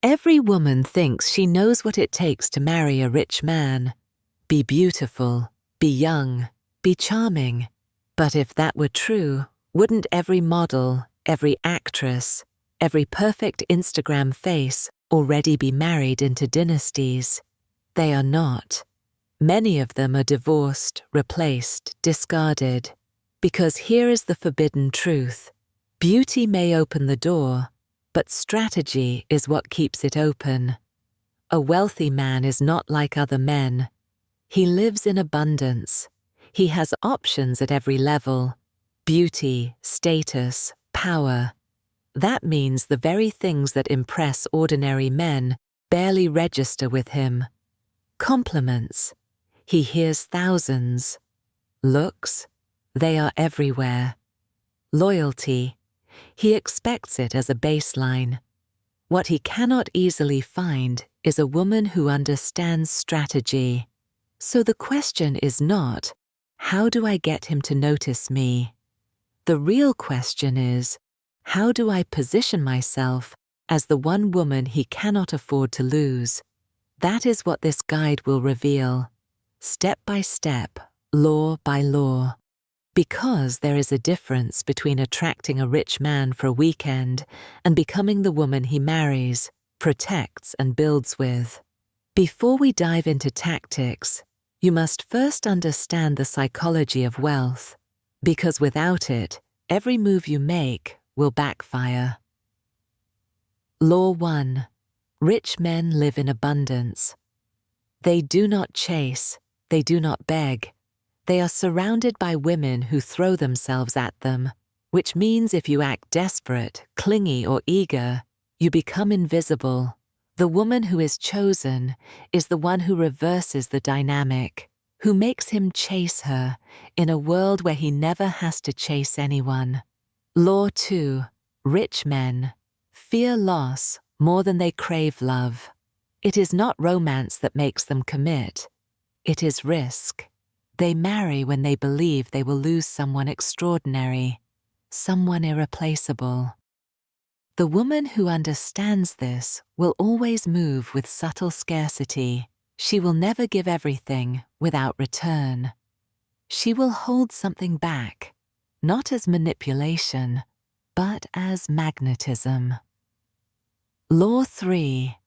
Every woman thinks she knows what it takes to marry a rich man. Be beautiful, be young, be charming. But if that were true, wouldn't every model, every actress, every perfect Instagram face already be married into dynasties? They are not. Many of them are divorced, replaced, discarded. Because here is the forbidden truth. Beauty may open the door, but strategy is what keeps it open. A wealthy man is not like other men. He lives in abundance. He has options at every level: beauty, status, power. That means the very things that impress ordinary men barely register with him. Compliments. He hears thousands. Looks. They are everywhere. Loyalty. He expects it as a baseline. What he cannot easily find is a woman who understands strategy. So the question is not, how do I get him to notice me? The real question is, how do I position myself as the one woman he cannot afford to lose? That is what this guide will reveal, step by step, law by law. Because there is a difference between attracting a rich man for a weekend and becoming the woman he marries, protects, and builds with. Before we dive into tactics, you must first understand the psychology of wealth, because without it, every move you make will backfire. Law 1. Rich men live in abundance. They do not chase, they do not beg. They are surrounded by women who throw themselves at them, which means if you act desperate, clingy, or eager, you become invisible. The woman who is chosen is the one who reverses the dynamic, who makes him chase her in a world where he never has to chase anyone. Law 2. Rich men fear loss more than they crave love. It is not romance that makes them commit. It is risk. They marry when they believe they will lose someone extraordinary, someone irreplaceable. The woman who understands this will always move with subtle scarcity. She will never give everything without return. She will hold something back, not as manipulation, but as magnetism. Law 3.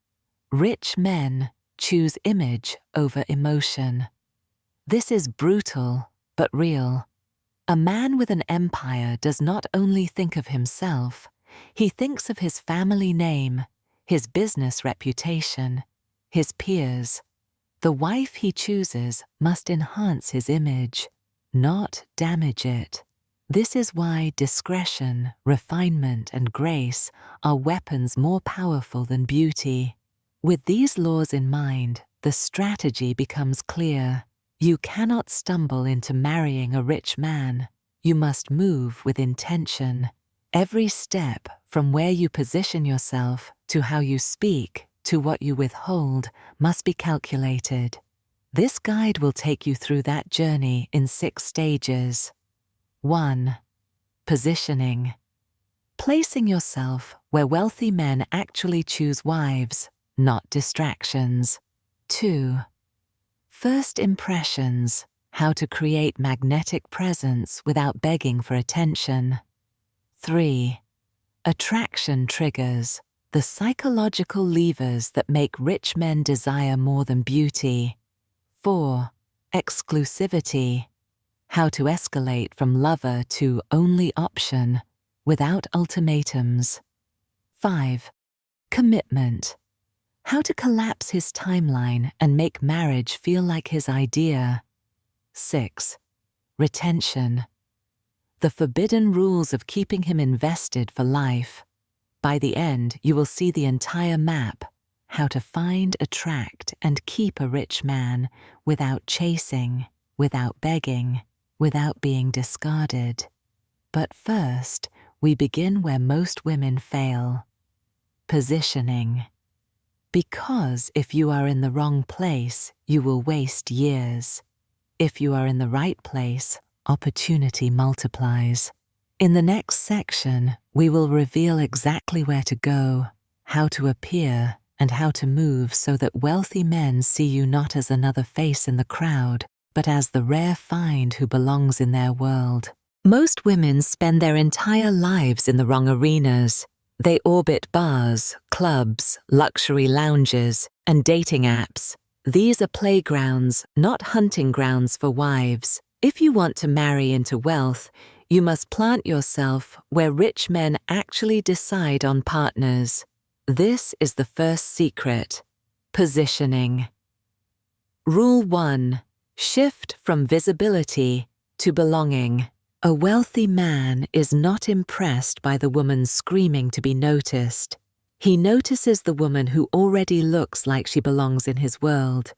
Rich men choose image over emotion. This is brutal, but real. A man with an empire does not only think of himself, he thinks of his family name, his business reputation, his peers. The wife he chooses must enhance his image, not damage it. This is why discretion, refinement, and grace are weapons more powerful than beauty. With these laws in mind, the strategy becomes clear. You cannot stumble into marrying a rich man. You must move with intention. Every step, from where you position yourself to how you speak to what you withhold, must be calculated. This guide will take you through that journey in 6 stages. 1. Positioning. Placing yourself where wealthy men actually choose wives, not distractions. 2. First impressions, how to create magnetic presence without begging for attention. 3. Attraction triggers, the psychological levers that make rich men desire more than beauty. 4. Exclusivity, how to escalate from lover to only option without ultimatums. 5. Commitment, how to collapse his timeline and make marriage feel like his idea. 6. Retention. The forbidden rules of keeping him invested for life. By the end, you will see the entire map, how to find, attract, and keep a rich man without chasing, without begging, without being discarded. But first, we begin where most women fail. Positioning. Because if you are in the wrong place, you will waste years. If you are in the right place, opportunity multiplies. In the next section, we will reveal exactly where to go, how to appear, and how to move so that wealthy men see you not as another face in the crowd, but as the rare find who belongs in their world. Most women spend their entire lives in the wrong arenas. They orbit bars, clubs, luxury lounges, and dating apps. These are playgrounds, not hunting grounds for wives. If you want to marry into wealth, you must plant yourself where rich men actually decide on partners. This is the first secret: positioning. Rule 1. Shift from visibility to belonging. A wealthy man is not impressed by the woman screaming to be noticed. He notices the woman who already looks like she belongs in his world.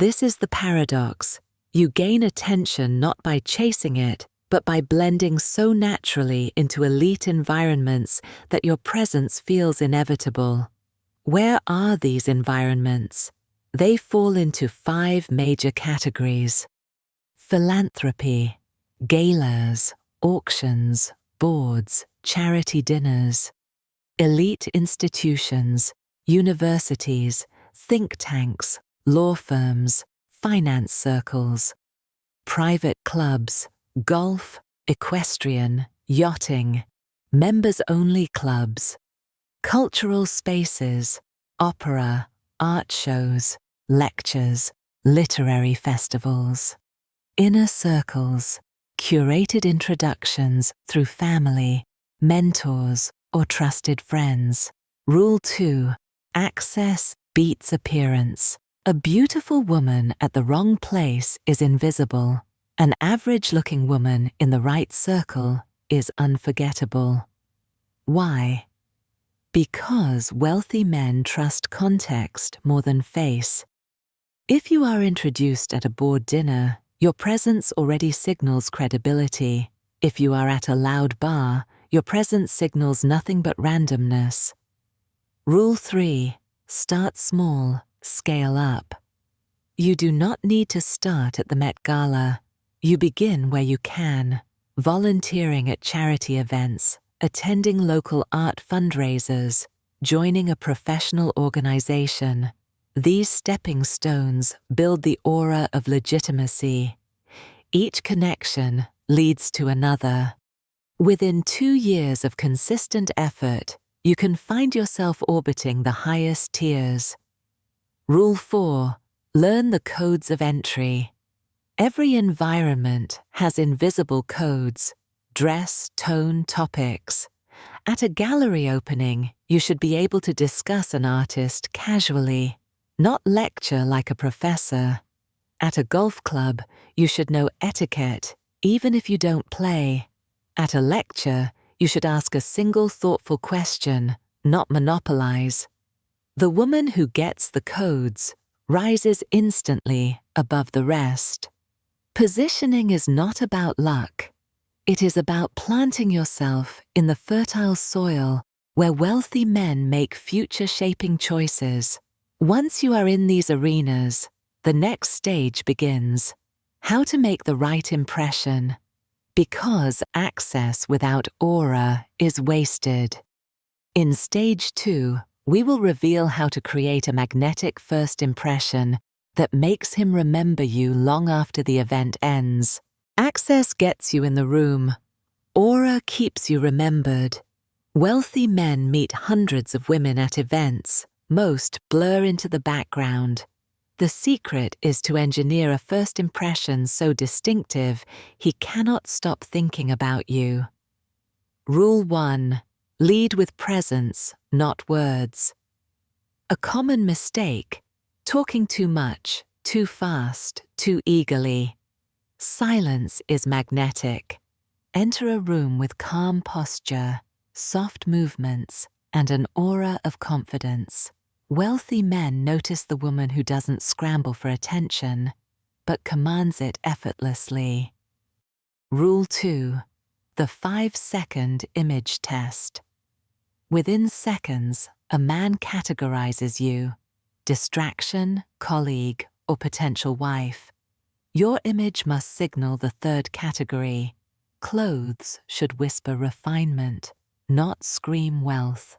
This is the paradox. You gain attention not by chasing it, but by blending so naturally into elite environments that your presence feels inevitable. Where are these environments? They fall into 5 major categories: philanthropy, galas, auctions, boards, charity dinners; elite institutions, universities, think tanks, law firms, finance circles; private clubs, golf, equestrian, yachting; members-only clubs; cultural spaces, opera, art shows, lectures, literary festivals; inner circles, curated introductions through family, mentors, or trusted friends. Rule 2. Access beats appearance. A beautiful woman at the wrong place is invisible. An average-looking woman in the right circle is unforgettable. Why? Because wealthy men trust context more than face. If you are introduced at a board dinner, your presence already signals credibility. If you are at a loud bar, your presence signals nothing but randomness. Rule 3. Start small, scale up. You do not need to start at the Met Gala. You begin where you can, volunteering at charity events, attending local art fundraisers, joining a professional organization. These stepping stones build the aura of legitimacy. Each connection leads to another. Within 2 years of consistent effort, you can find yourself orbiting the highest tiers. Rule 4. Learn the codes of entry. Every environment has invisible codes: dress, tone, topics. At a gallery opening, you should be able to discuss an artist casually, not lecture like a professor. At a golf club, you should know etiquette, even if you don't play. At a lecture, you should ask a single thoughtful question, not monopolize. The woman who gets the codes rises instantly above the rest. Positioning is not about luck. It is about planting yourself in the fertile soil where wealthy men make future-shaping choices. Once you are in these arenas, the next stage begins: how to make the right impression. Because access without aura is wasted. In Stage 2, we will reveal how to create a magnetic first impression that makes him remember you long after the event ends. Access gets you in the room. Aura keeps you remembered. Wealthy men meet hundreds of women at events. Most blur into the background. The secret is to engineer a first impression so distinctive he cannot stop thinking about you. Rule 1. Lead with presence, not words. A common mistake: talking too much, too fast, too eagerly. Silence is magnetic. Enter a room with calm posture, soft movements, and an aura of confidence. Wealthy men notice the woman who doesn't scramble for attention, but commands it effortlessly. Rule 2. The 5-second image test. Within seconds, a man categorizes you: distraction, colleague, or potential wife. Your image must signal the 3rd category. Clothes should whisper refinement, not scream wealth.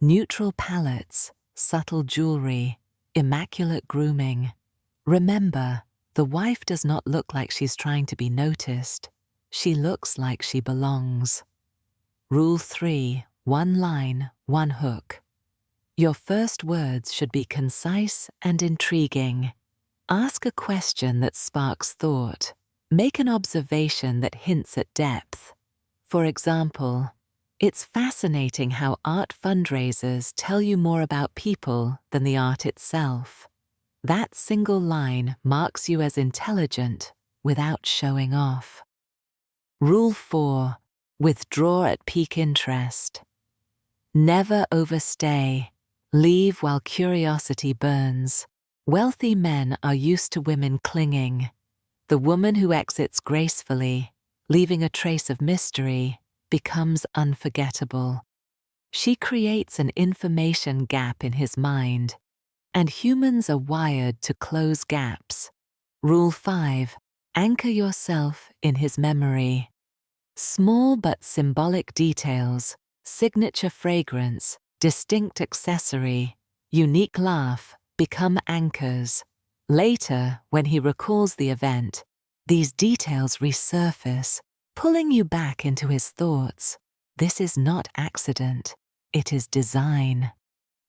Neutral palettes, subtle jewelry, immaculate grooming. Remember, the wife does not look like she's trying to be noticed. She looks like she belongs. Rule 3, one line, one hook. Your first words should be concise and intriguing. Ask a question that sparks thought. Make an observation that hints at depth. For example, it's fascinating how art fundraisers tell you more about people than the art itself. That single line marks you as intelligent without showing off. Rule 4, withdraw at peak interest. Never overstay. Leave while curiosity burns. Wealthy men are used to women clinging. The woman who exits gracefully, leaving a trace of mystery, becomes unforgettable. She creates an information gap in his mind, and humans are wired to close gaps. Rule 5, anchor yourself in his memory. Small but symbolic details, signature fragrance, distinct accessory, unique laugh become anchors. Later, when he recalls the event, these details resurface, pulling you back into his thoughts. This is not accident, it is design.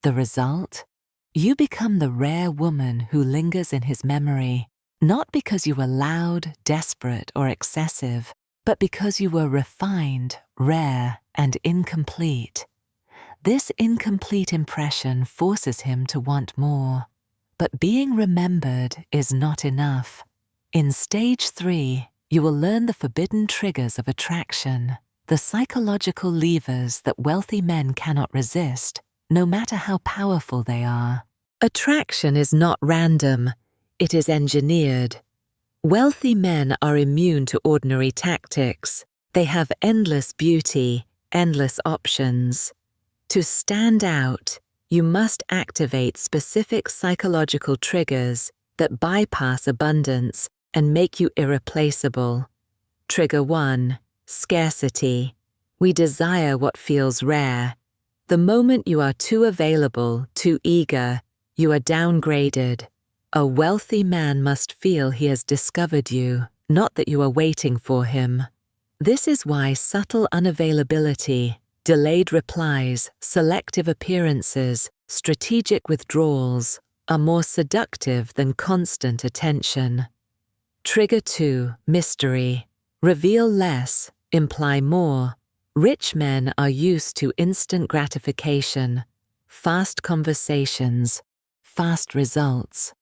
The result? You become the rare woman who lingers in his memory, not because you were loud, desperate, or excessive, but because you were refined, rare, and incomplete. This incomplete impression forces him to want more. But being remembered is not enough. In stage 3, you will learn the forbidden triggers of attraction, the psychological levers that wealthy men cannot resist, no matter how powerful they are. Attraction is not random, it is engineered. Wealthy men are immune to ordinary tactics. They have endless beauty, endless options. To stand out, you must activate specific psychological triggers that bypass abundance and make you irreplaceable. Trigger 1, scarcity. We desire what feels rare. The moment you are too available, too eager, you are downgraded. A wealthy man must feel he has discovered you, not that you are waiting for him. This is why subtle unavailability, delayed replies, selective appearances, strategic withdrawals are more seductive than constant attention. Trigger 2, mystery. Reveal less, imply more. Rich men are used to instant gratification, fast conversations, fast results.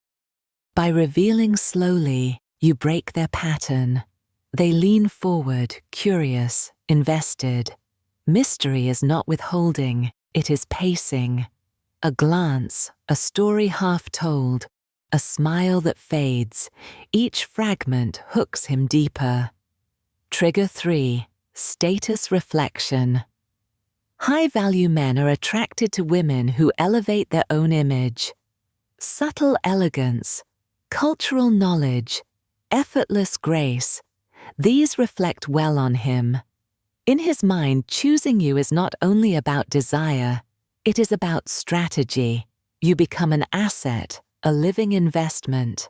By revealing slowly, you break their pattern. They lean forward, curious, invested. Mystery is not withholding, it is pacing. A glance, a story half told, a smile that fades, each fragment hooks him deeper. Trigger 3, status reflection. High-value men are attracted to women who elevate their own image. Subtle elegance, cultural knowledge, effortless grace, these reflect well on him. In his mind, choosing you is not only about desire, it is about strategy. You become an asset, a living investment.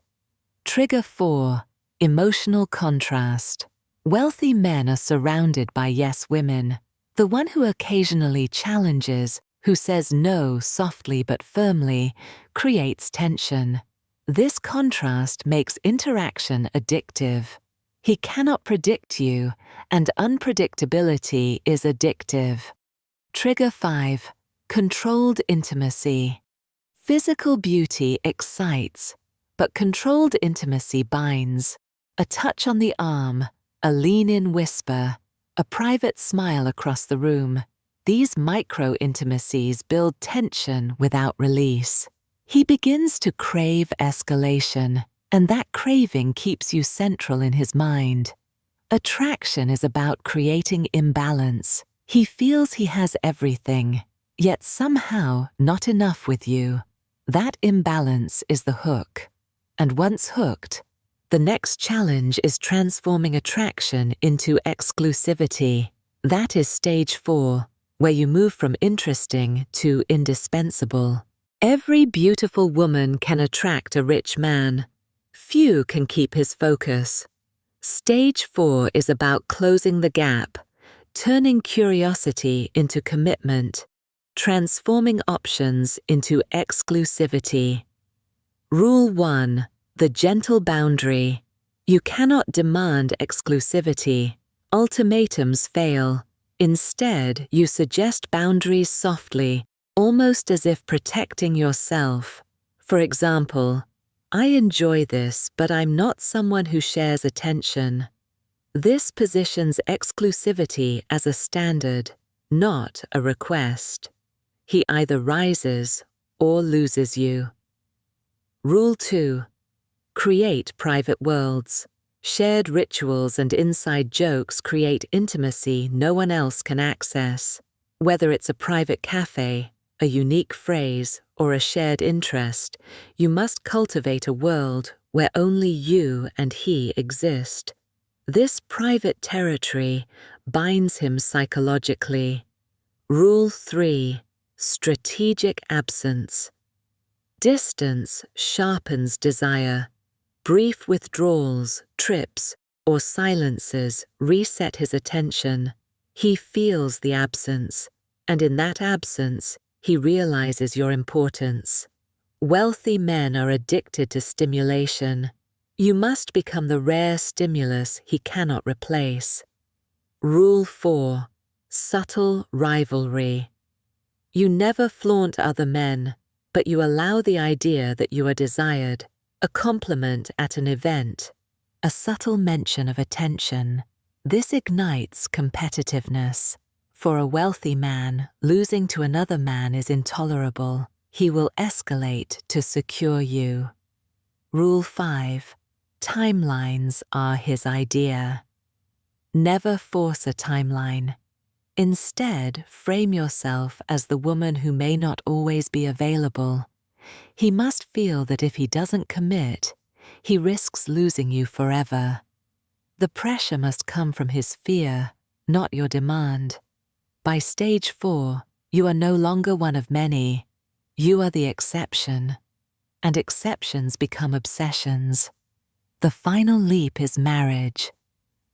Trigger 4, emotional contrast. Wealthy men are surrounded by yes women. The one who occasionally challenges, who says no softly but firmly, creates tension. This contrast makes interaction addictive. He cannot predict you, and unpredictability is addictive. Trigger 5, controlled intimacy. Physical beauty excites, but controlled intimacy binds. A touch on the arm, a lean-in whisper, a private smile across the room. These micro-intimacies build tension without release. He begins to crave escalation, and that craving keeps you central in his mind. Attraction is about creating imbalance. He feels he has everything, yet somehow not enough with you. That imbalance is the hook. And once hooked, the next challenge is transforming attraction into exclusivity. That is stage 4, where you move from interesting to indispensable. Every beautiful woman can attract a rich man. Few can keep his focus. Stage 4 is about closing the gap, turning curiosity into commitment, transforming options into exclusivity. Rule 1. The gentle boundary. You cannot demand exclusivity. Ultimatums fail. Instead, you suggest boundaries softly, almost as if protecting yourself. For example, I enjoy this, but I'm not someone who shares attention. This positions exclusivity as a standard, not a request. He either rises or loses you. Rule 2. Create private worlds. Shared rituals and inside jokes create intimacy no one else can access. Whether it's a private cafe, a unique phrase, or a shared interest, you must cultivate a world where only you and he exist. This private territory binds him psychologically. Rule 3. Strategic absence. Distance sharpens desire. Brief withdrawals, trips, or silences reset his attention. He feels the absence, and in that absence, he realizes your importance. Wealthy men are addicted to stimulation. You must become the rare stimulus he cannot replace. Rule 4. Subtle rivalry. You never flaunt other men, but you allow the idea that you are desired. A compliment at an event, a subtle mention of attention. This ignites competitiveness. For a wealthy man, losing to another man is intolerable. He will escalate to secure you. Rule 5. Timelines are his idea. Never force a timeline. Instead, frame yourself as the woman who may not always be available. He must feel that if he doesn't commit, he risks losing you forever. The pressure must come from his fear, not your demand. By stage 4, you are no longer one of many. You are the exception, and exceptions become obsessions. The final leap is marriage.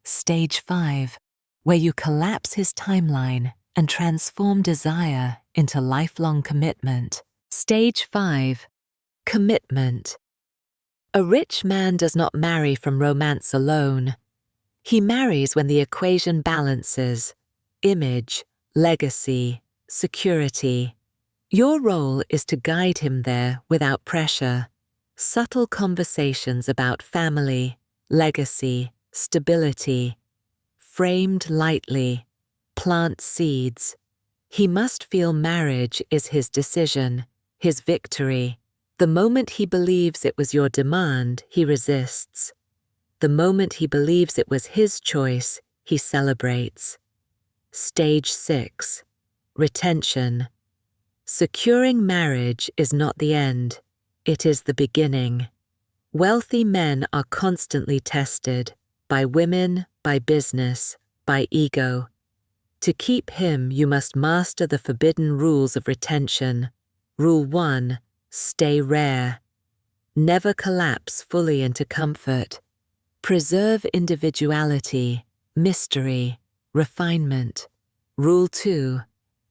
Stage 5, where you collapse his timeline and transform desire into lifelong commitment. Stage 5. Commitment. A rich man does not marry from romance alone. He marries when the equation balances: image, legacy, security. Your role is to guide him there without pressure. Subtle conversations about family, legacy, stability. Framed lightly. Plant seeds. He must feel marriage is his decision, his victory. The moment he believes it was your demand, he resists. The moment he believes it was his choice, he celebrates. Stage 6. Retention. Securing marriage is not the end, it is the beginning. Wealthy men are constantly tested by women, by business, by ego. To keep him, you must master the forbidden rules of retention. Rule 1. Stay rare. Never collapse fully into comfort. Preserve individuality, mystery, refinement. Rule 2.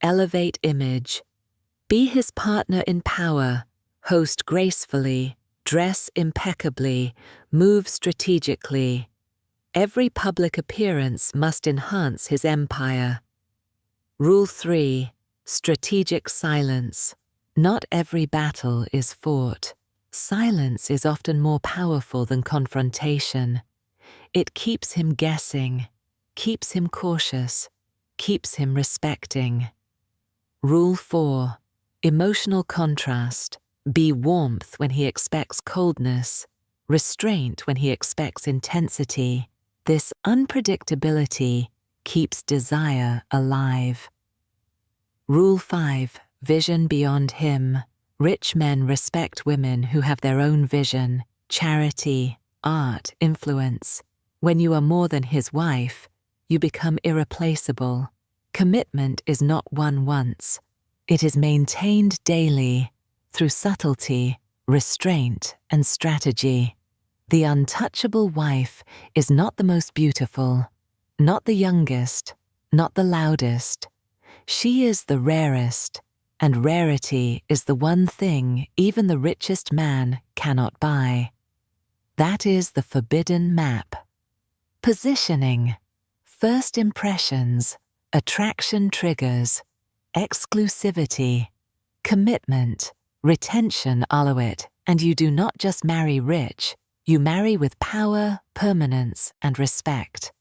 Elevate image. Be his partner in power. Host gracefully. Dress impeccably. Move strategically. Every public appearance must enhance his empire. Rule 3. Strategic silence. Not every battle is fought. Silence is often more powerful than confrontation. It keeps him guessing, keeps him cautious, keeps him respecting. Rule 4. Emotional contrast. Be warmth when he expects coldness, restraint when he expects intensity. This unpredictability keeps desire alive. Rule 5. Vision beyond him. Rich men respect women who have their own vision, charity, art, influence. When you are more than his wife, you become irreplaceable. Commitment is not won once. It is maintained daily. through subtlety, restraint, and strategy. The untouchable wife is not the most beautiful, not the youngest, not the loudest. She is the rarest, and rarity is the one thing even the richest man cannot buy. That is the forbidden map. Positioning, first impressions, attraction triggers, exclusivity, commitment, retention, Alouette, and you do not just marry rich, you marry with power, permanence, and respect.